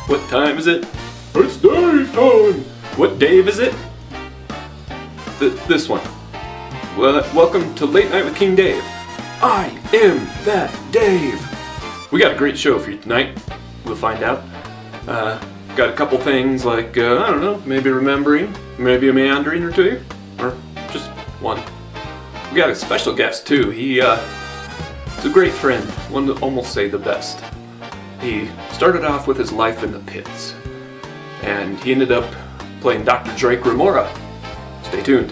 What time is it? It's Dave time! What Dave is it? This one. Well, welcome to Late Night with King Dave. I am that Dave! We got a great show for you tonight. We'll find out. Got a couple things like, I don't know, maybe remembering, maybe a meandering or two, or just one. We got a special guest too. He's a great friend, one to almost say the best. He started off with his life in the pits, and he ended up playing Dr. Drake Remora. Stay tuned.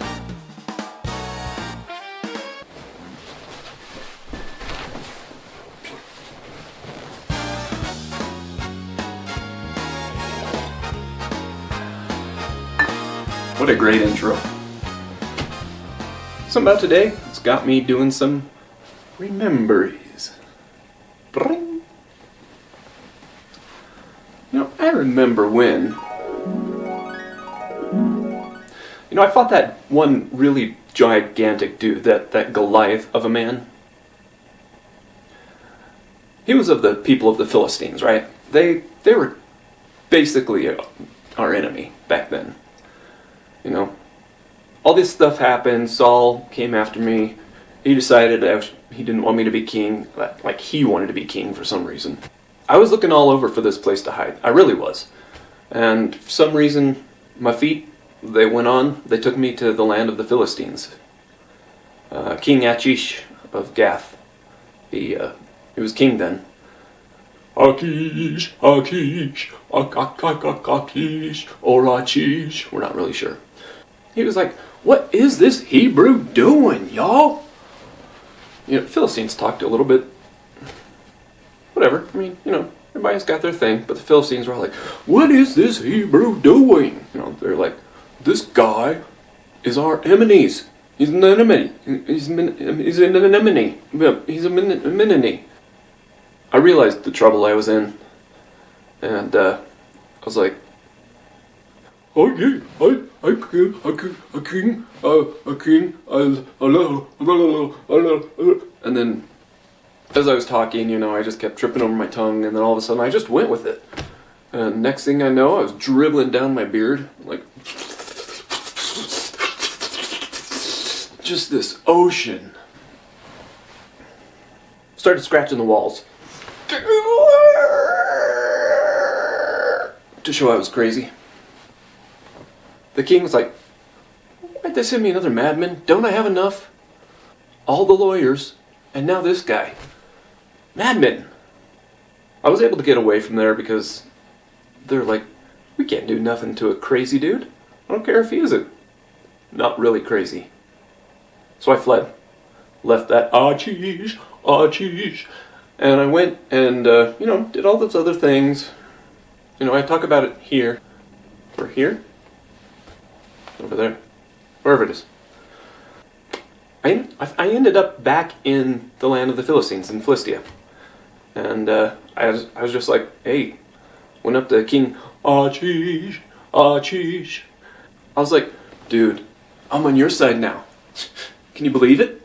What a great intro. So about today, it's got me doing some Rememberies. Bring. You know, I remember when. You know, I fought that one really gigantic dude, that Goliath of a man. He was of the people of the Philistines, right? They were basically our enemy back then. You know, all this stuff happened. Saul came after me. He decided he didn't want me to be king, like he wanted to be king for some reason. I was looking all over for this place to hide. I really was. And for some reason, my feet, they went on. They took me to the land of the Philistines. King Achish of Gath. He was king then. Achish, Achish, Achish, or Achish. We're not really sure. He was like, what is this Hebrew doing, y'all? You know, Philistines talked a little bit. Whatever. I mean, you know, everybody's got their thing. But the Philistines were all like, what is this Hebrew doing? You know, they're like, this guy is our enemies. He's an enemy. He's an enenenm. He's a emeni. I realized the trouble I was in. And I was like, a king, and then as I was talking, you know, I just kept tripping over my tongue, and then all of a sudden I just went with it. And next thing I know, I was dribbling down my beard, like, just this ocean. Started scratching the walls to show I was crazy. The king was like, why'd they send me another madman? Don't I have enough? All the lawyers, and now this guy. Madman! I was able to get away from there because they're like, we can't do nothing to a crazy dude. I don't care if he is not really crazy. So I fled. Left that Achish, Achish. And I went and, you know, did all those other things. You know, I talk about it here. Or here? Over there. Wherever it is. I ended up back in the land of the Philistines, in Philistia. And I was just like, hey, went up to King Achish, Achish. I was like, dude, I'm on your side now. Can you believe it?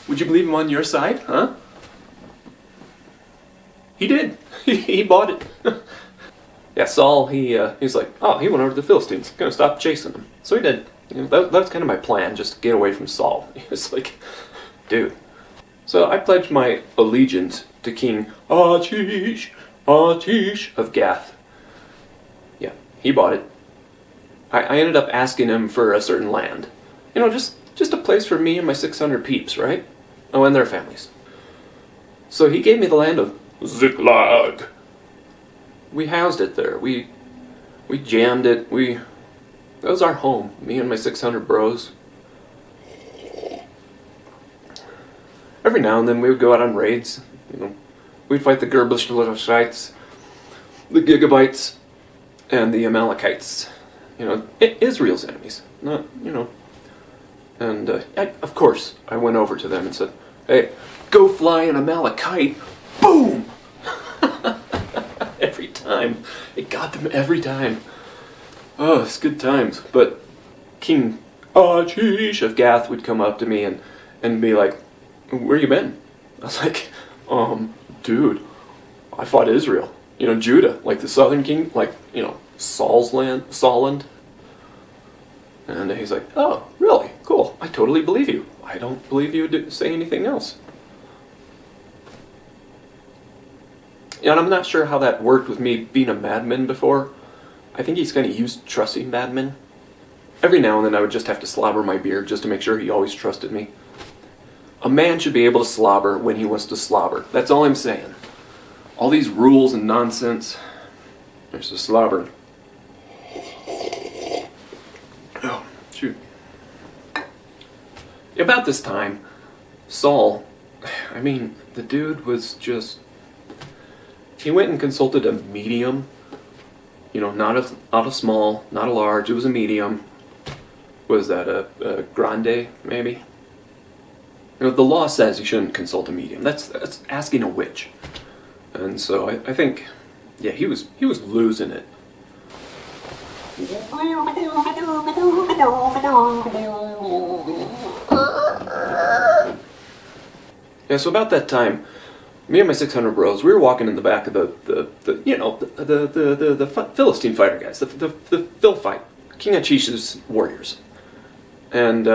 Would you believe I'm on your side, huh? He did. He bought it. Yeah, Saul, he's like, oh, he went over to the Philistines. Gonna stop chasing him. So he did. You know, that was kind of my plan, just to get away from Saul. He was like, dude. So I pledged my allegiance to King Achish, Achish of Gath. Yeah, he bought it. I ended up asking him for a certain land. You know, just a place for me and my 600 peeps, right? Oh, and their families. So he gave me the land of Ziklag. We housed it there. We jammed it. That was our home. Me and my 600 bros. Every now and then we would go out on raids. You know, we'd fight the Gerbushlites, the Gigabytes, and the Amalekites. You know, Israel's enemies. Not, you know. And of course, I went over to them and said, "Hey, go fly an Amalekite!" Boom! Every time. It got them every time. Oh, it's good times. But King Achish of Gath would come up to me and be like, "Where you been?" I was like, dude, I fought Israel. Judah, like the southern king, like, Saul's land, Sauland. And he's like, oh, really? Cool. I totally believe you. I don't believe you would say anything else. And I'm not sure how that worked with me being a madman before. I think he's kind of used trusting madmen. Every now and then I would just have to slobber my beer just to make sure he always trusted me. A man should be able to slobber when he wants to slobber. That's all I'm saying. All these rules and nonsense. There's the slobber. Oh, shoot. About this time, Saul, the dude was just... He went and consulted a medium. Not a small, not a large, it was a medium. Was that a grande, maybe? The law says you shouldn't consult a medium. That's asking a witch. And so I think, yeah, he was losing it. Yeah, so about that time, me and my 600 bros, we were walking in the back of the Philistine fighter guys, the Phil fight, King Achish's warriors, and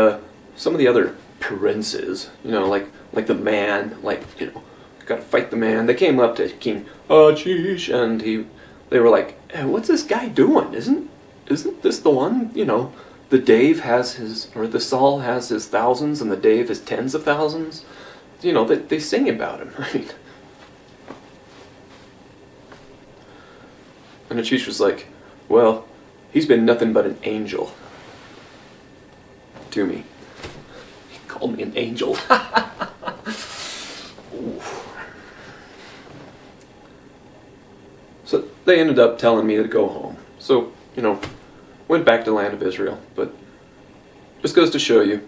some of the other princes, like the man, got to fight the man. They came up to King Achish, and they were like, hey, "What's this guy doing? Isn't this the one? The Dave has his, or the Saul has his thousands, and the Dave has tens of thousands. They sing about him, right?" And Achish was like, "Well, he's been nothing but an angel to me." He called me an angel. So they ended up telling me to go home. So, went back to the land of Israel. But just goes to show you,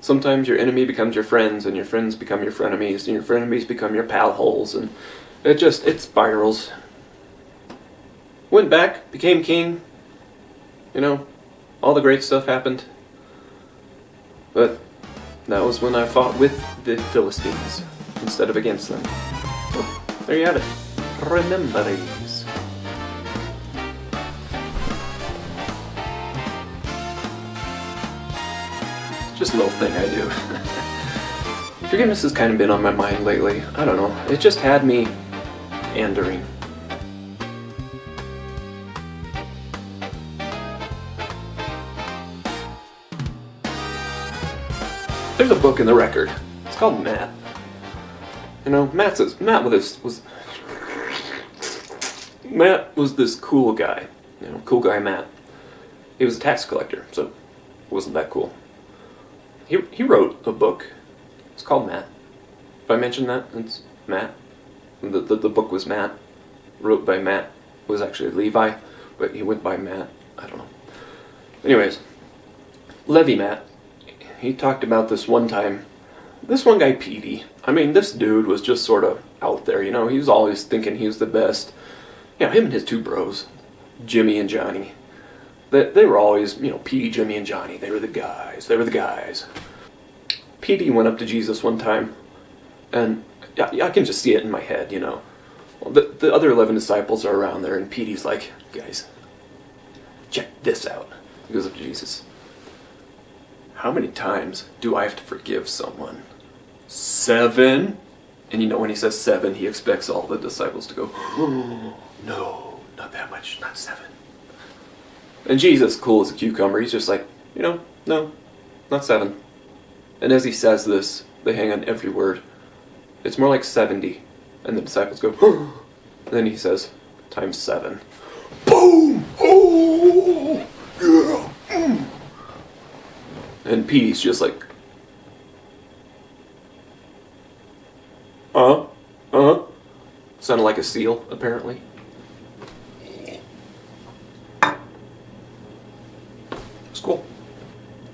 sometimes your enemy becomes your friends, and your friends become your frenemies, and your frenemies become your pal holes, and it spirals. Went back, became king. All the great stuff happened. But that was when I fought with the Philistines instead of against them. So, there you have it. Rememberies. Just a little thing I do. Forgiveness has kind of been on my mind lately. I don't know. It just had me andering. There's a book in the record. It's called Matt. Matt was this cool guy. Cool guy Matt. He was a tax collector, so it wasn't that cool. He wrote a book. It's called Matt. If I mentioned that, it's Matt. The book was Matt. Wrote by Matt. It was actually Levi, but he went by Matt. I don't know. Anyways, Levy Matt. He talked about this one time. This one guy, Petey. This dude was just sort of out there, He was always thinking he was the best. Him and his two bros, Jimmy and Johnny. They were always, Petey, Jimmy, and Johnny. They were the guys. Petey went up to Jesus one time, and I can just see it in my head, The other 11 disciples are around there, and Petey's like, "Guys, check this out." He goes up to Jesus. "How many times do I have to forgive someone?" 7. And when he says 7, he expects all the disciples to go, "Oh, no, not that much, not 7. And Jesus, cool as a cucumber, he's just like, "No, not 7. And as he says this, they hang on every word. It's more like 70. And the disciples go, "Oh." And then he says, "Times 7. Boom! Oh! Yeah! Mm. And Petey's just like, sounded like a seal, apparently. It's cool.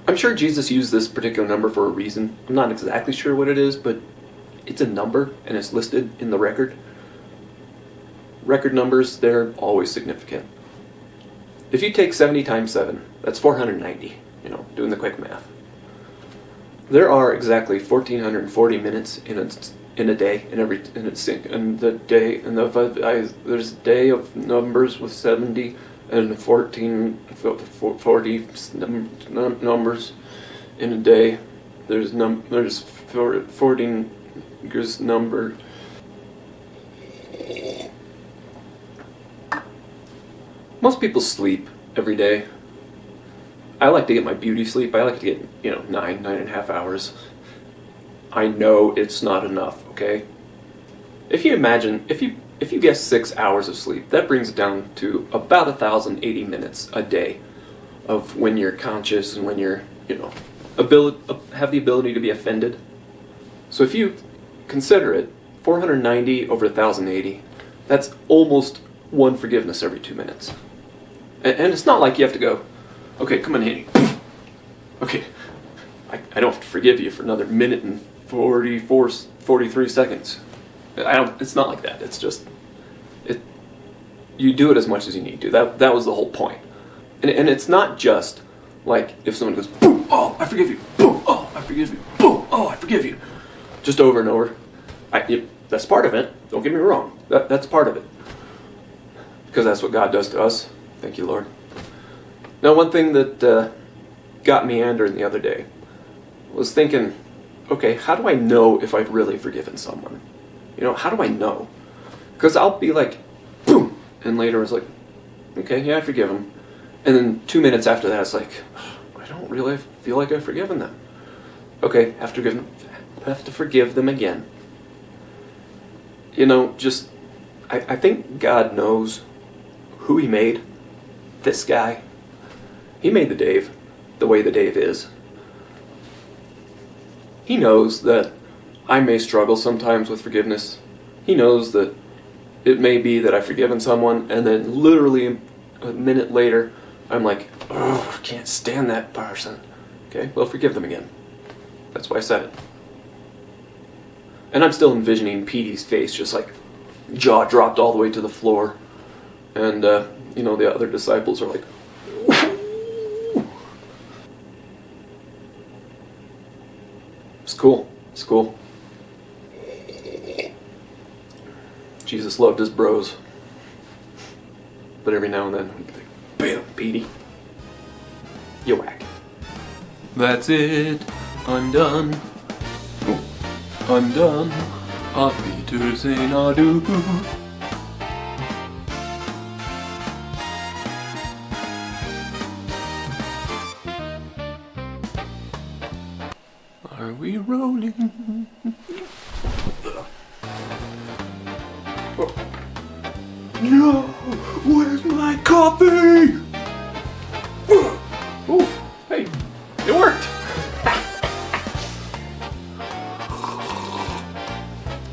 I'm sure Jesus used this particular number for a reason. I'm not exactly sure what it is, but it's a number, and it's listed in the record. Record numbers, they're always significant. If you take 70 times 7, that's 490, doing the quick math. There are exactly 1,440 minutes in in a day, there's a day of numbers with 70 and 40 numbers in a day. There's 14 numbered. Most people sleep every day. I like to get my beauty sleep. I like to get, 9.5 hours. I know it's not enough, okay? If you guess 6 hours of sleep, that brings it down to about 1,080 minutes a day of when you're conscious and when you're, have the ability to be offended. So if you consider it, 490 over 1,080, that's almost one forgiveness every 2 minutes. And it's not like you have to go, okay, come on, Haney. Okay, I don't have to forgive you for another minute and 43 seconds. It's not like that. It's just, you do it as much as you need to. That was the whole point. And it's not just like if someone goes, boom, oh, I forgive you. Boom, oh, I forgive you. Boom, oh, I forgive you. Just over and over. That's part of it. Don't get me wrong. That's part of it. Because that's what God does to us. Thank you, Lord. Now, one thing that got me Andering the other day was thinking, okay, how do I know if I've really forgiven someone? How do I know? Because I'll be like, boom, and later it's like, okay, yeah, I forgive him. And then 2 minutes after that, it's like, I don't really feel like I've forgiven them. Okay, have to forgive them again. I think God knows who he made. This guy. He made the Dave the way the Dave is. He knows that I may struggle sometimes with forgiveness. He knows that it may be that I've forgiven someone, and then literally a minute later, I'm like, oh, I can't stand that person. Okay, well, forgive them again. That's why I said it. And I'm still envisioning Petey's face, just like jaw dropped all the way to the floor. And, the other disciples are like, it's cool. It's cool. Jesus loved his bros. But every now and then, he'd be like, bam, Petey. You whack. That's it. I'm done. I'm done. Auf Wiedersehen, adieu. Are we rolling? No! Where's my coffee? Oh, hey, it worked!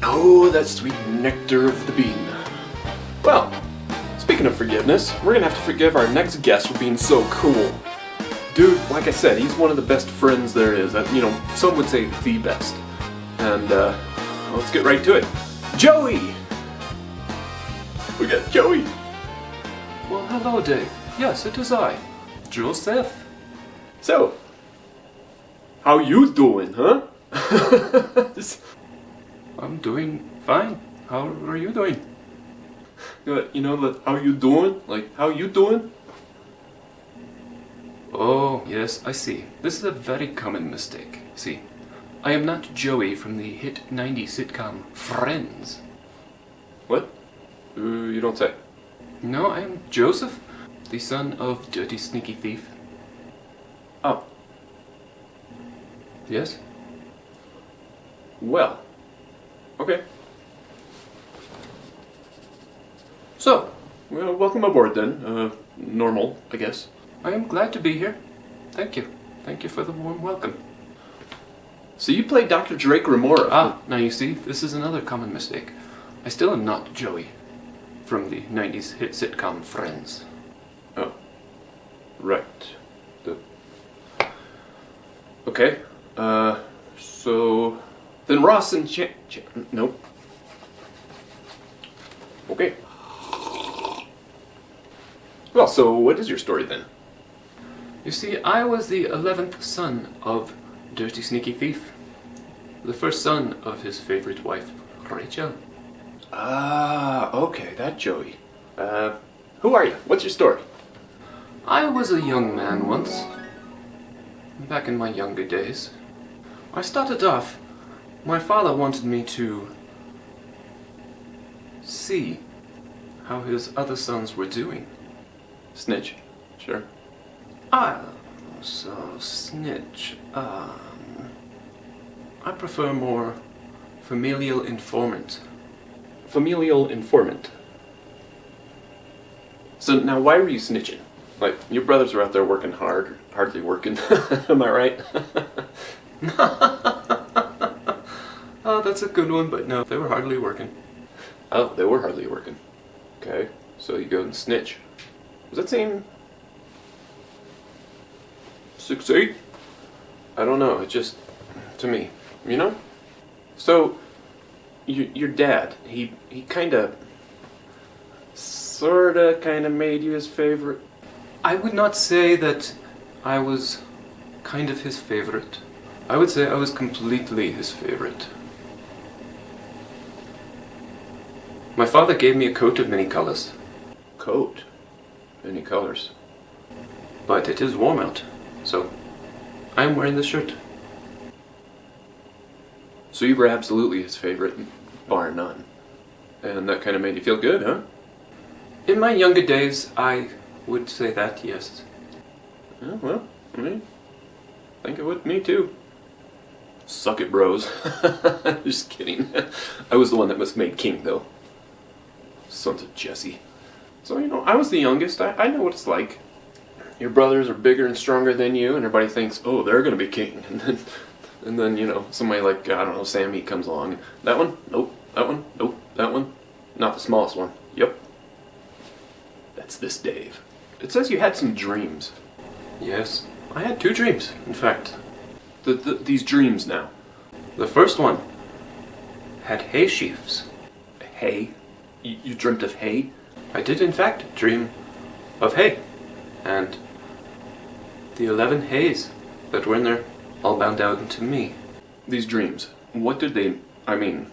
Oh, that sweet nectar of the bean. Well, speaking of forgiveness, we're gonna have to forgive our next guest for being so cool. Dude, like I said, he's one of the best friends there is. Some would say the best. And, let's get right to it. Joey! We got Joey! Well, hello, Dave. Yes, it is I, Joseph. So, how you doing, huh? I'm doing fine. How are you doing? How you doing? Like, how you doing? Oh, yes, I see. This is a very common mistake. See, I am not Joey from the hit 90s sitcom Friends. What? You don't say. No, I am Joseph, the son of Dirty Sneaky Thief. Oh. Yes? Well. Okay. So, welcome aboard then. Normal, I guess. I am glad to be here. Thank you. Thank you for the warm welcome. So you played Dr. Drake Remora. Ah, now you see, this is another common mistake. I still am not Joey from the 90s hit sitcom Friends. Oh. Right. Okay. So... Then Ross and nope. Okay. Well, so what is your story then? You see, I was the 11th son of Dirty Sneaky Thief. The first son of his favorite wife, Rachel. Ah, okay, that Joey. Who are you? What's your story? I was a young man once, back in my younger days. I started off, my father wanted me to see how his other sons were doing. Snitch. Sure. So Snitch, I prefer more Familial Informant. Familial Informant. So now why were you snitching? Like, your brothers were out there working hard, hardly working. Am I right? Oh, that's a good one, but no, they were hardly working. Oh, they were hardly working. Okay, so you go and snitch. Does that seem 6'8"? I don't know, it just, to me, you know? So, your dad, he kinda, sorta, kinda made you his favorite? I would not say that I was kind of his favorite. I would say I was completely his favorite. My father gave me a coat of many colors. Coat? Many colors. But it is warm out, so I am wearing this shirt. So you were absolutely his favorite, bar none. And that kind of made you feel good, huh? In my younger days, I would say that, yes. Yeah, well, I mean, think it would me too. Suck it, bros. Just kidding. I was the one that was made king, though. Sons of Jesse. So, you know, I was the youngest. I know what it's like. Your brothers are bigger and stronger than you, and everybody thinks, oh, they're going to be king. And then, you know, somebody like, I don't know, Sammy comes along. That one? Nope. That one? Nope. That one? Not the smallest one. Yep. That's this Dave. It says you had some dreams. Yes, I had 2 dreams, in fact. These dreams now. The first one had hay sheaves. Hay? You dreamt of hay? I did, in fact, dream of hay. And the 11 hays that were in there all bound down to me. These dreams, what did they, I mean,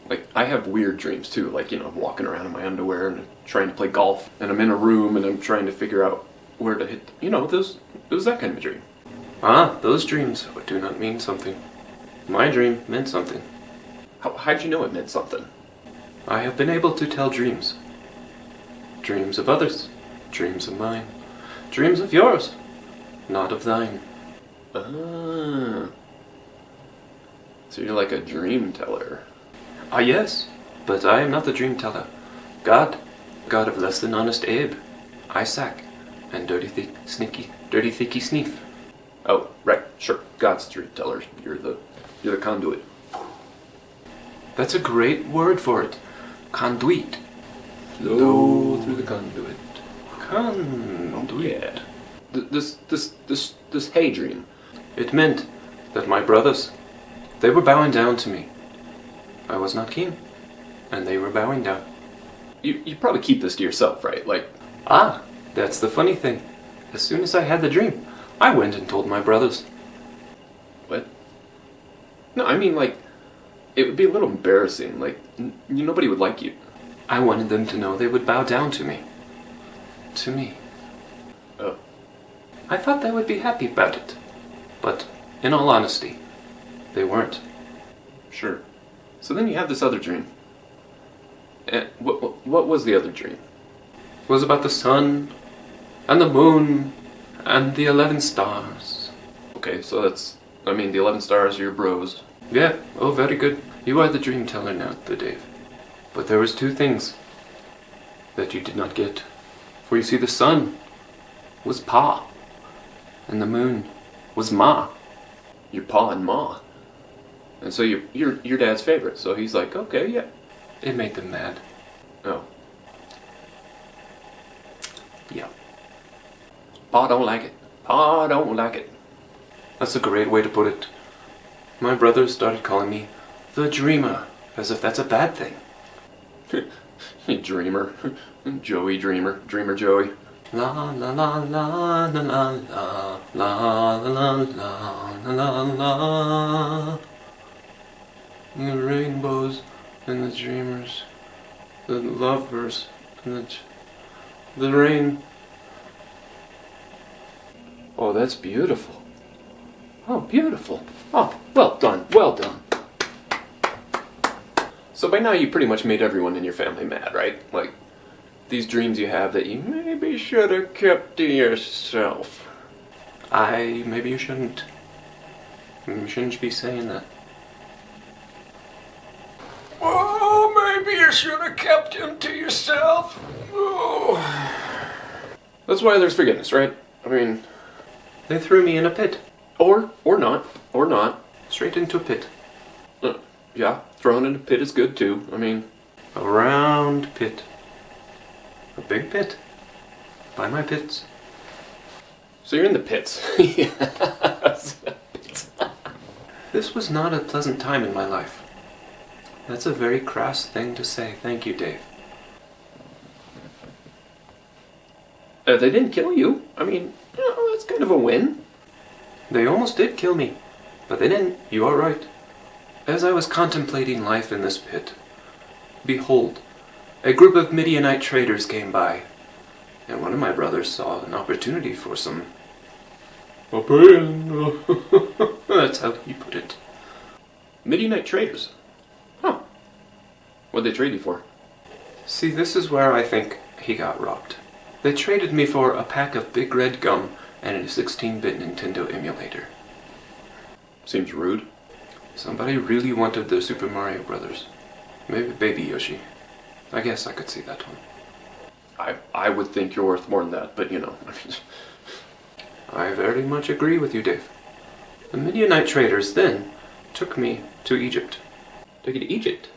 like, I have weird dreams too, like, you know, I'm walking around in my underwear and trying to play golf, and I'm in a room and I'm trying to figure out where to hit, you know, it was that kind of a dream. Ah, those dreams do not mean something. My dream meant something. How'd you know it meant something? I have been able to tell dreams. Dreams of others, dreams of mine, dreams of yours, not of thine. Ah. So you're like a dream teller. Ah, yes, but I am not the dream teller. God of less than honest Abe, Isaac, and dirty thicky sneef. Oh, right, sure. God's the dream teller. You're the conduit. That's a great word for it. Conduit. Flow through the conduit. Conduit. This hay dream. It meant that my brothers, they were bowing down to me. I was not king, and they were bowing down. You probably keep this to yourself, right? Like, ah, that's the funny thing. As soon as I had the dream, I went and told my brothers. what? No, I mean, like, it would be a little embarrassing. Like, nobody would like you. I wanted them to know they would bow down to me. To me. Oh. I thought they would be happy about it. But, in all honesty, they weren't. Sure. So then you have this other dream. And what was the other dream? It was about the sun, and the moon, and the 11 stars. Okay, so that's, I mean, the 11 stars are your bros. Yeah, oh, very good. You are the dream teller now, the Dave. But there was 2 things that you did not get. For you see, the sun was Pa, and the moon was Ma. Your pa and ma. And so you're your dad's favorite, so he's like, okay, yeah. It made them mad. Oh. Yeah. Pa don't like it. Pa don't like it. That's a great way to put it. My brothers started calling me the Dreamer, as if that's a bad thing. You dreamer. Joey Dreamer. Dreamer Joey. La la la la la la la la la la la la la. the rainbows and the dreamers, the lovers and the rain. Oh, that's beautiful. Oh, beautiful. Oh, well done, well done. So by now you pretty much made everyone in your family mad, right? Like, these dreams you have that you maybe should have kept to yourself. Maybe you shouldn't. You shouldn't be saying that. Oh, maybe you should have kept him to yourself. Oh. That's why there's forgiveness, right? I mean... They threw me in a pit. Or not. Straight into a pit. Yeah, thrown in a pit is good too. I mean... A round pit. A big pit. By my pits. So you're in the pits. Yes. This was not a pleasant time in my life. That's a very crass thing to say. Thank you, Dave. They didn't kill you. I mean, that's kind of a win. They almost did kill me, but they didn't. You are right. As I was contemplating life in this pit, behold, a group of Midianite traders came by, and one of my brothers saw an opportunity for some... That's how he put it. Midianite traders? Huh. What'd they trade you for? See, this is where I think he got robbed. They traded me for a pack of Big Red gum and a 16-bit Nintendo emulator. Seems rude. Somebody really wanted their Super Mario Brothers. Maybe Baby Yoshi. I guess I could see that one. I would think you're worth more than that, but you know. I very much agree with you, Dave. The Midianite traders then took me to Egypt. Took you to Egypt?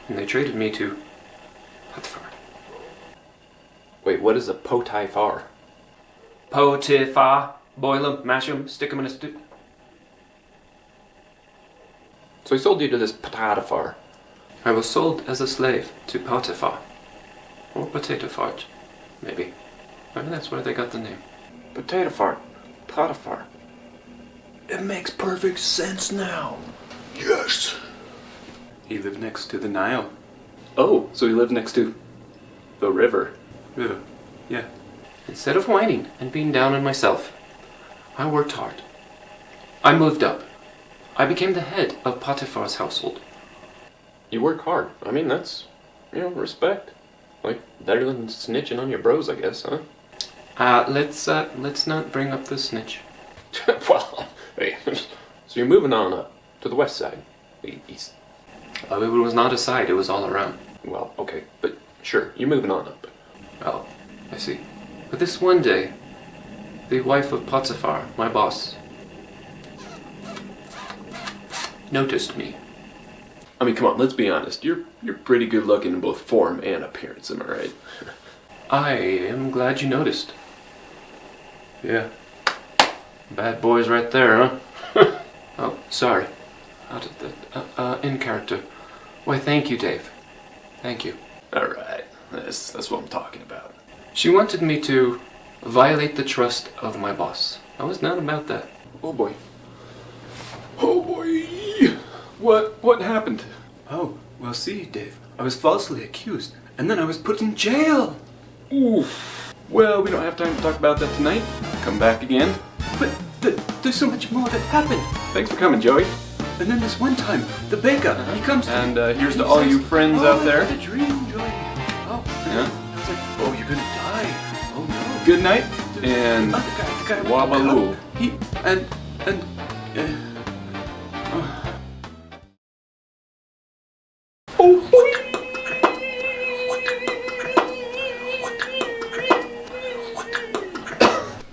And they traded me to Potiphar. Wait, what is a Potiphar? Potiphar. Boil 'em, mash 'em, stick 'em in a stew. So he sold you to this Potiphar. I was sold as a slave to Potiphar. Or Potato Fart, maybe. Maybe that's where they got the name. Potiphar. Potiphar. It makes perfect sense now. Yes! He lived next to the Nile. Oh, so he lived next to the river. River, yeah. Instead of whining and being down on myself, I worked hard. I moved up. I became the head of Potiphar's household. You work hard. I mean, that's, respect. Like, better than snitching on your bros, I guess, huh? Let's not bring up the snitch. Well, hey, so you're moving on up to the west side, the east. It was not a side, it was all around. Well, okay, but sure, you're moving on up. Oh, I see. But this one day, the wife of Potiphar, my boss, noticed me. I mean, come on, let's be honest. You're pretty good looking in both form and appearance, am I right? I am glad you noticed. Yeah. Bad boys right there, huh? Oh, sorry. Out of the, in character. Why, thank you, Dave. Thank you. Alright, that's what I'm talking about. She wanted me to violate the trust of my boss. I was not about that. Oh boy. Oh boy! What happened? Oh, well see, Dave, I was falsely accused, and then I was put in jail! Oof. Well, we don't have time to talk about that tonight. Come back again. But there's so much more that happened! Thanks for coming, Joey. And then this one time, the baker, he comes to and me, here's and to he all says, you friends out there. I had a dream, Joey. Oh, Yeah? I was like, oh, you're gonna die. Oh no. Good night, and The guy wabaloo. He, and,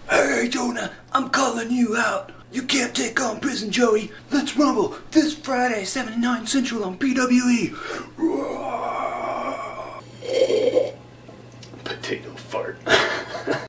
Hey, Jonah, I'm calling you out. You can't take on Prison Joey. Let's rumble this Friday, 7 to 9 Central on PWE.